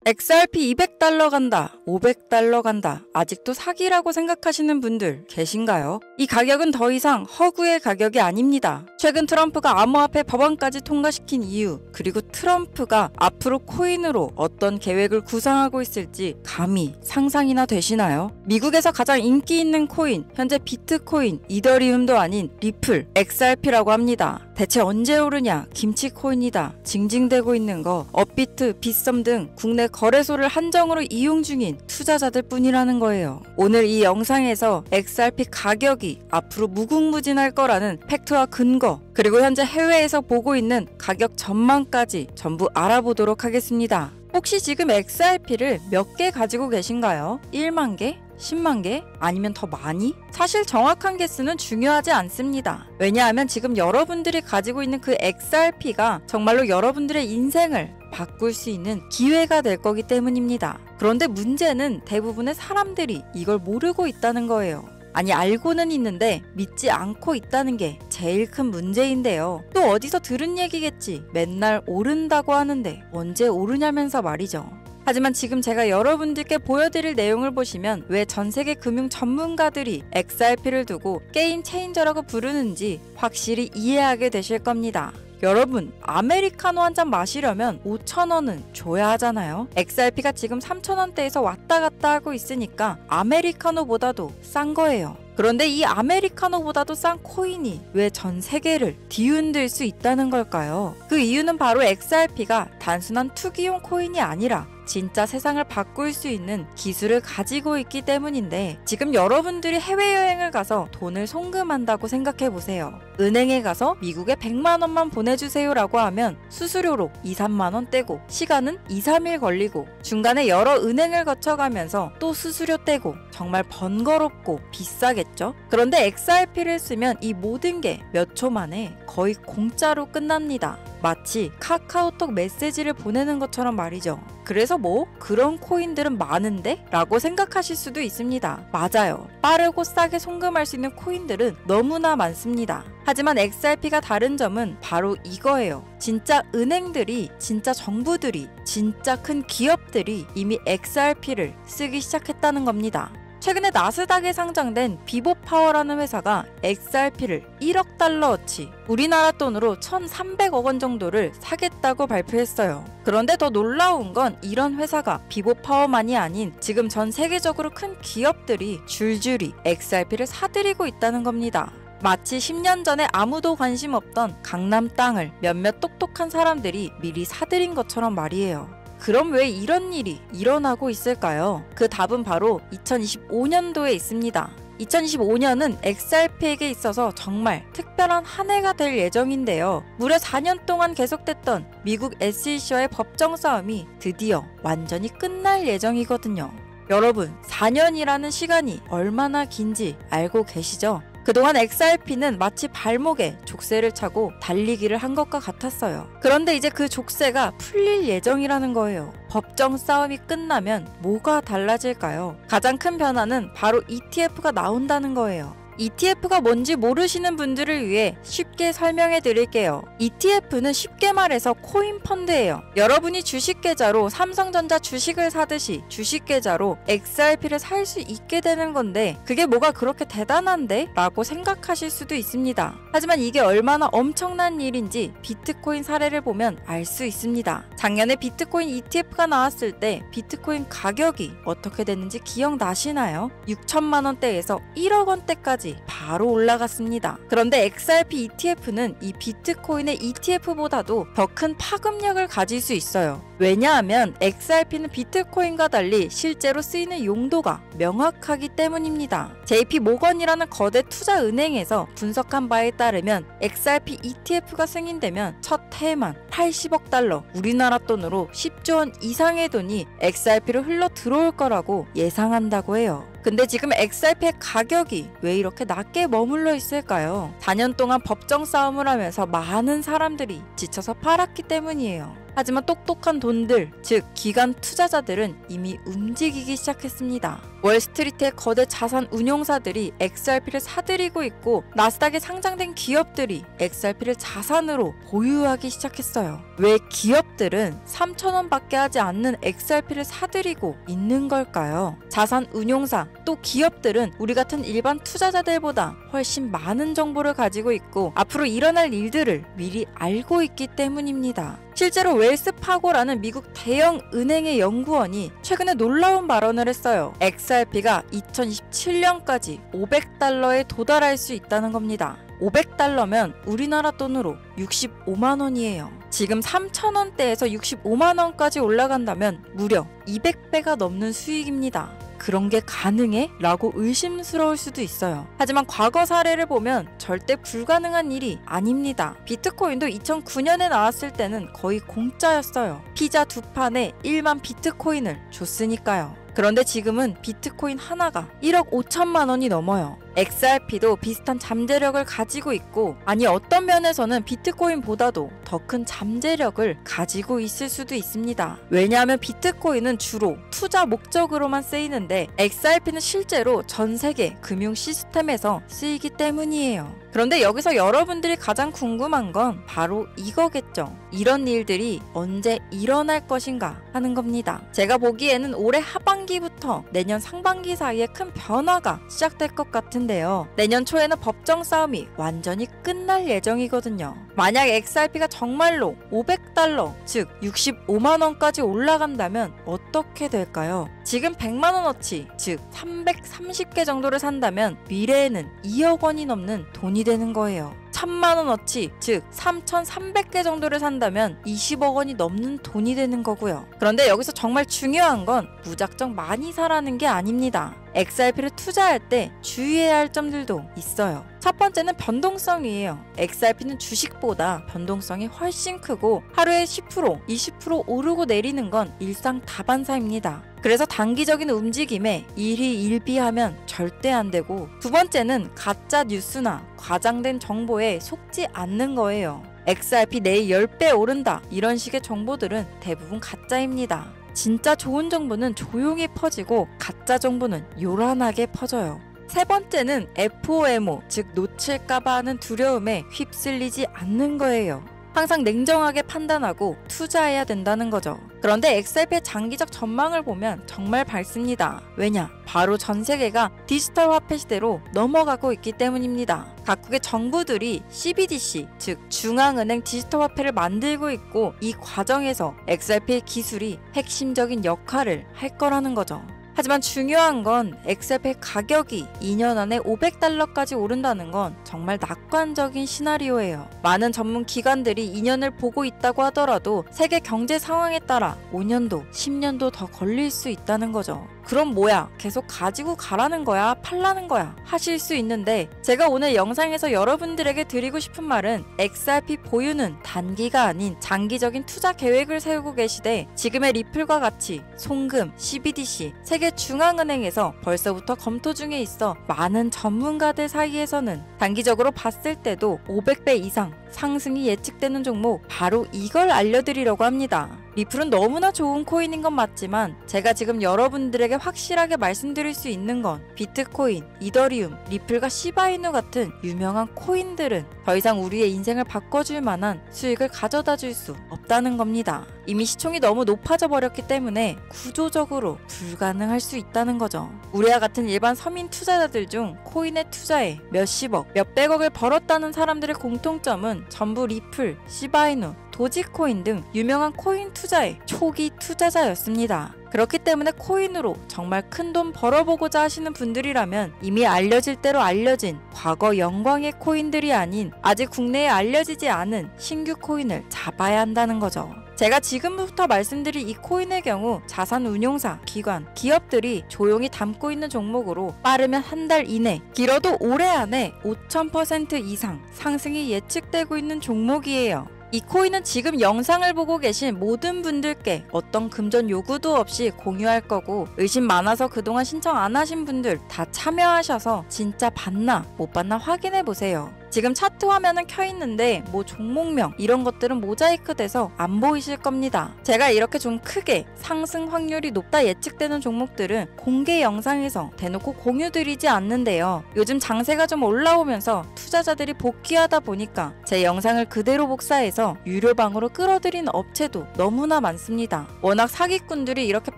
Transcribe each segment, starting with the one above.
XRP 200달러 간다, 500달러 간다, 아직도 사기라고 생각하시는 분들 계신가요? 이 가격은 더 이상 허구의 가격이 아닙니다. 최근 트럼프가 암호화폐 법안까지 통과시킨 이유, 그리고 트럼프가 앞으로 코인으로 어떤 계획을 구상하고 있을지 감히 상상이나 되시나요? 미국에서 가장 인기 있는 코인, 현재 비트코인, 이더리움도 아닌 리플, XRP라고 합니다. 대체 언제 오르냐, 김치코인이다, 징징대고 있는 거, 업비트, 빗썸 등 국내 거래소를 한정으로 이용 중인 투자자들 뿐이라는 거예요. 오늘 이 영상에서 XRP 가격이 앞으로 무궁무진할 거라는 팩트와 근거, 그리고 현재 해외에서 보고 있는 가격 전망까지 전부 알아보도록 하겠습니다. 혹시 지금 XRP를 몇 개 가지고 계신가요? 1만 개? 10만 개? 아니면 더 많이? 사실 정확한 개수는 중요하지 않습니다. 왜냐하면 지금 여러분들이 가지고 있는 그 XRP가 정말로 여러분들의 인생을 바꿀 수 있는 기회가 될 거기 때문입니다. 그런데 문제는 대부분의 사람들이 이걸 모르고 있다는 거예요. 아니, 알고는 있는데 믿지 않고 있다는 게 제일 큰 문제인데요. 또 어디서 들은 얘기겠지. 맨날 오른다고 하는데 언제 오르냐면서 말이죠. 하지만 지금 제가 여러분들께 보여드릴 내용을 보시면 왜 전세계 금융 전문가들이 XRP를 두고 게임 체인저라고 부르는지 확실히 이해하게 되실 겁니다. 여러분, 아메리카노 한 잔 마시려면 5,000원은 줘야 하잖아요. XRP가 지금 3,000원대에서 왔다 갔다 하고 있으니까 아메리카노보다도 싼 거예요. 그런데 이 아메리카노보다도 싼 코인이 왜 전 세계를 뒤흔들 수 있다는 걸까요? 그 이유는 바로 XRP가 단순한 투기용 코인이 아니라 진짜 세상을 바꿀 수 있는 기술을 가지고 있기 때문인데, 지금 여러분들이 해외여행을 가서 돈을 송금한다고 생각해보세요. 은행에 가서 미국에 100만 원만 보내주세요 라고 하면 수수료로 2, 3만 원 떼고, 시간은 2, 3일 걸리고, 중간에 여러 은행을 거쳐가면서 또 수수료 떼고, 정말 번거롭고 비싸겠죠? 그런데 XRP를 쓰면 이 모든 게 몇 초 만에 거의 공짜로 끝납니다. 마치 카카오톡 메시지를 보내는 것처럼 말이죠. 그래서 뭐 그런 코인들은 많은데? 라고 생각하실 수도 있습니다. 맞아요. 빠르고 싸게 송금할 수 있는 코인들은 너무나 많습니다. 하지만 XRP가 다른 점은 바로 이거예요. 진짜 은행들이, 진짜 정부들이, 진짜 큰 기업들이 이미 XRP를 쓰기 시작했다는 겁니다. 최근에 나스닥에 상장된 비보파워라는 회사가 XRP를 1억 달러어치, 우리나라 돈으로 1,300억 원 정도를 사겠다고 발표했어요. 그런데 더 놀라운 건 이런 회사가 비보파워만이 아닌 지금 전 세계적으로 큰 기업들이 줄줄이 XRP를 사들이고 있다는 겁니다. 마치 10년 전에 아무도 관심 없던 강남 땅을 몇몇 똑똑한 사람들이 미리 사들인 것처럼 말이에요. 그럼 왜 이런 일이 일어나고 있을까요? 그 답은 바로 2025년도에 있습니다. 2025년은 XRP에게 있어서 정말 특별한 한 해가 될 예정인데요. 무려 4년 동안 계속됐던 미국 SEC와의 법정 싸움이 드디어 완전히 끝날 예정이거든요. 여러분, 4년이라는 시간이 얼마나 긴지 알고 계시죠? 그동안 XRP는 마치 발목에 족쇄를 차고 달리기를 한 것과 같았어요. 그런데 이제 그 족쇄가 풀릴 예정이라는 거예요. 법정 싸움이 끝나면 뭐가 달라질까요? 가장 큰 변화는 바로 ETF가 나온다는 거예요. ETF가 뭔지 모르시는 분들을 위해 쉽게 설명해 드릴게요. ETF는 쉽게 말해서 코인 펀드예요. 여러분이 주식 계좌로 삼성전자 주식을 사듯이 주식 계좌로 XRP를 살 수 있게 되는 건데, 그게 뭐가 그렇게 대단한데? 라고 생각하실 수도 있습니다. 하지만 이게 얼마나 엄청난 일인지 비트코인 사례를 보면 알 수 있습니다. 작년에 비트코인 ETF가 나왔을 때 비트코인 가격이 어떻게 됐는지 기억나시나요? 6천만 원대에서 1억 원대까지 바로 올라갔습니다. 그런데 XRP ETF는 이 비트코인의 ETF보다도 더 큰 파급력을 가질 수 있어요. 왜냐하면 XRP는 비트코인과 달리 실제로 쓰이는 용도가 명확하기 때문입니다. JP모건이라는 거대 투자은행에서 분석한 바에 따르면 XRP ETF가 승인되면 첫 해에만 80억 달러, 우리나라 돈으로 10조 원 이상의 돈이 XRP로 흘러 들어올 거라고 예상한다고 해요. 근데 지금 XRP의 가격이 왜 이렇게 낮게 머물러 있을까요? 4년 동안 법정 싸움을 하면서 많은 사람들이 지쳐서 팔았기 때문이에요. 하지만 똑똑한 돈들, 즉 기관 투자자들은 이미 움직이기 시작했습니다. 월스트리트의 거대 자산 운용사들이 XRP를 사들이고 있고 나스닥에 상장된 기업들이 XRP를 자산으로 보유하기 시작했어요. 왜 기업들은 3,000원밖에 하지 않는 XRP를 사들이고 있는 걸까요? 자산 운용사 또 기업들은 우리 같은 일반 투자자들보다 훨씬 많은 정보를 가지고 있고 앞으로 일어날 일들을 미리 알고 있기 때문입니다. 실제로 웰스파고라는 미국 대형 은행의 연구원이 최근에 놀라운 발언을 했어요. XRP가 2027년까지 500달러에 도달할 수 있다는 겁니다. 500달러면 우리나라 돈으로 65만 원이에요. 지금 3,000원대에서 65만 원까지 올라간다면 무려 200배가 넘는 수익입니다. 그런 게 가능해? 라고 의심스러울 수도 있어요. 하지만 과거 사례를 보면 절대 불가능한 일이 아닙니다. 비트코인도 2009년에 나왔을 때는 거의 공짜였어요. 피자 2판에 1만 비트코인을 줬으니까요. 그런데 지금은 비트코인 하나가 1억 5천만 원이 넘어요. XRP도 비슷한 잠재력을 가지고 있고 아니 어떤 면에서는 비트코인보다도 더 큰 잠재력을 가지고 있을 수도 있습니다. 왜냐하면 비트코인은 주로 투자 목적으로만 쓰이는데 XRP는 실제로 전 세계 금융 시스템에서 쓰이기 때문이에요. 그런데 여기서 여러분들이 가장 궁금한 건 바로 이거겠죠. 이런 일들이 언제 일어날 것인가 하는 겁니다. 제가 보기에는 올해 하반기부터 내년 상반기 사이에 큰 변화가 시작될 것 같은데요. 내년 초에는 법정 싸움이 완전히 끝날 예정이거든요. 만약 XRP가 정말로 500달러, 즉 65만 원까지 올라간다면 어떻게 될까요? 지금 100만 원어치, 즉 330개 정도를 산다면 미래에는 2억 원이 넘는 돈이 되는 거예요. 1000만 원어치, 즉 3,300개 정도를 산다면 20억 원이 넘는 돈이 되는 거고요. 그런데 여기서 정말 중요한 건 무작정 많이 사라는 게 아닙니다. XRP를 투자할 때 주의해야 할 점들도 있어요. 첫 번째는 변동성이에요. XRP는 주식보다 변동성이 훨씬 크고 하루에 10%, 20% 오르고 내리는 건 일상다반사입니다. 그래서 단기적인 움직임에 일희일비하면 절대 안 되고 두 번째는 가짜 뉴스나 과장된 정보에 속지 않는 거예요. XRP 내일 10배 오른다 이런 식의 정보들은 대부분 가짜입니다. 진짜 좋은 정보는 조용히 퍼지고 가짜 정보는 요란하게 퍼져요. 세 번째는 FOMO, 즉 놓칠까봐 하는 두려움에 휩쓸리지 않는 거예요. 항상 냉정하게 판단하고 투자해야 된다는 거죠. 그런데 XRP의 장기적 전망을 보면 정말 밝습니다. 왜냐? 바로 전 세계가 디지털 화폐 시대로 넘어가고 있기 때문입니다. 각국의 정부들이 CBDC, 즉 중앙은행 디지털 화폐를 만들고 있고 이 과정에서 XRP의 기술이 핵심적인 역할을 할 거라는 거죠. 하지만 중요한 건 XRP의 가격이 2년 안에 500달러까지 오른다는 건 정말 낙관적인 시나리오예요. 많은 전문 기관들이 2년을 보고 있다고 하더라도 세계 경제 상황에 따라 5년도, 10년도 더 걸릴 수 있다는 거죠. 그럼 뭐야? 계속 가지고 가라는 거야? 팔라는 거야? 하실 수 있는데 제가 오늘 영상에서 여러분들에게 드리고 싶은 말은 XRP 보유는 단기가 아닌 장기적인 투자 계획을 세우고 계시되 지금의 리플과 같이 송금, CBDC, 세계 중앙은행에서 벌써부터 검토 중에 있어 많은 전문가들 사이에서는 단기적으로 봤을 때도 500배 이상 상승이 예측되는 종목 바로 이걸 알려드리려고 합니다. 리플은 너무나 좋은 코인인 건 맞지만 제가 지금 여러분들에게 확실하게 말씀드릴 수 있는 건 비트코인, 이더리움, 리플과 시바이누 같은 유명한 코인들은 더 이상 우리의 인생을 바꿔줄 만한 수익을 가져다 줄 수 없다는 겁니다. 이미 시총이 너무 높아져 버렸기 때문에 구조적으로 불가능할 수 있다는 거죠. 우리와 같은 일반 서민 투자자들 중 코인에 투자해 몇십억, 몇백억을 벌었다는 사람들의 공통점은 전부 리플, 시바이누, 도지코인 등 유명한 코인 투자의 초기 투자자였습니다. 그렇기 때문에 코인으로 정말 큰 돈 벌어보고자 하시는 분들이라면 이미 알려질 대로 알려진 과거 영광의 코인들이 아닌 아직 국내에 알려지지 않은 신규 코인을 잡아야 한다는 거죠. 제가 지금부터 말씀드릴 이 코인의 경우 자산 운용사, 기관, 기업들이 조용히 담고 있는 종목으로 빠르면 한 달 이내, 길어도 올해 안에 5000% 이상 상승이 예측되고 있는 종목이에요. 이 코인은 지금 영상을 보고 계신 모든 분들께 어떤 금전 요구도 없이 공유할 거고 의심 많아서 그동안 신청 안 하신 분들 다 참여하셔서 진짜 받나 못 받나 확인해 보세요. 지금 차트 화면은 켜 있는데 뭐 종목명 이런 것들은 모자이크 돼서 안 보이실 겁니다. 제가 이렇게 좀 크게 상승 확률이 높다 예측되는 종목들은 공개 영상에서 대놓고 공유드리지 않는데요. 요즘 장세가 좀 올라오면서 투자자들이 복귀하다 보니까 제 영상을 그대로 복사해서 유료방으로 끌어들인 업체도 너무나 많습니다. 워낙 사기꾼들이 이렇게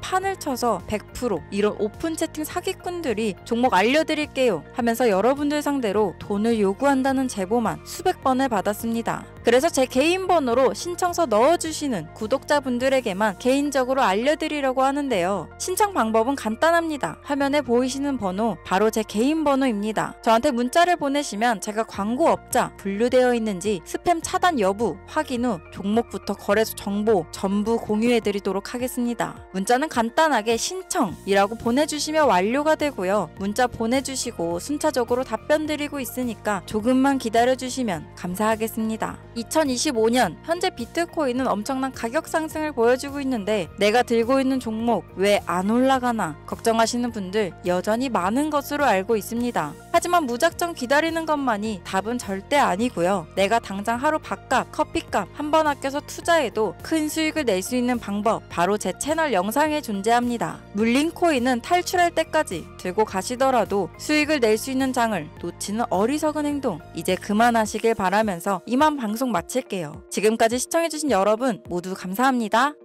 판을 쳐서 100% 이런 오픈 채팅 사기꾼들이 종목 알려드릴게요 하면서 여러분들 상대로 돈을 요구한다는 제보만 수백 번을 받았습니다. 그래서 제 개인 번호로 신청서 넣어주시는 구독자분들에게만 개인적으로 알려드리려고 하는데요. 신청 방법은 간단합니다. 화면에 보이시는 번호 바로 제 개인 번호입니다. 저한테 문자를 보내시면 제가 광고업자 분류되어 있는지 스팸 차단 여부 확인 후 종목부터 거래소 정보 전부 공유해드리도록 하겠습니다. 문자는 간단하게 신청이라고 보내주시면 완료가 되고요. 문자 보내주시고 순차적으로 답변 드리고 있으니까 조금만 기다려주시면 감사하겠습니다. 2025년 현재 비트코인은 엄청난 가격 상승을 보여주고 있는데 내가 들고 있는 종목 왜 안 올라가나 걱정하시는 분들 여전히 많은 것으로 알고 있습니다. 하지만 무작정 기다리는 것만이 답은 절대 아니고요. 내가 당장 하루 밥값, 커피값 한 번 아껴서 투자해도 큰 수익을 낼 수 있는 방법 바로 제 채널 영상에 존재합니다. 물린 코인은 탈출할 때까지 들고 가시더라도 수익을 낼 수 있는 장을 놓치는 어리석은 행동 이제 그만하시길 바라면서 이만 방송 마칠게요. 지금까지 시청해주신 여러분 모두 감사합니다.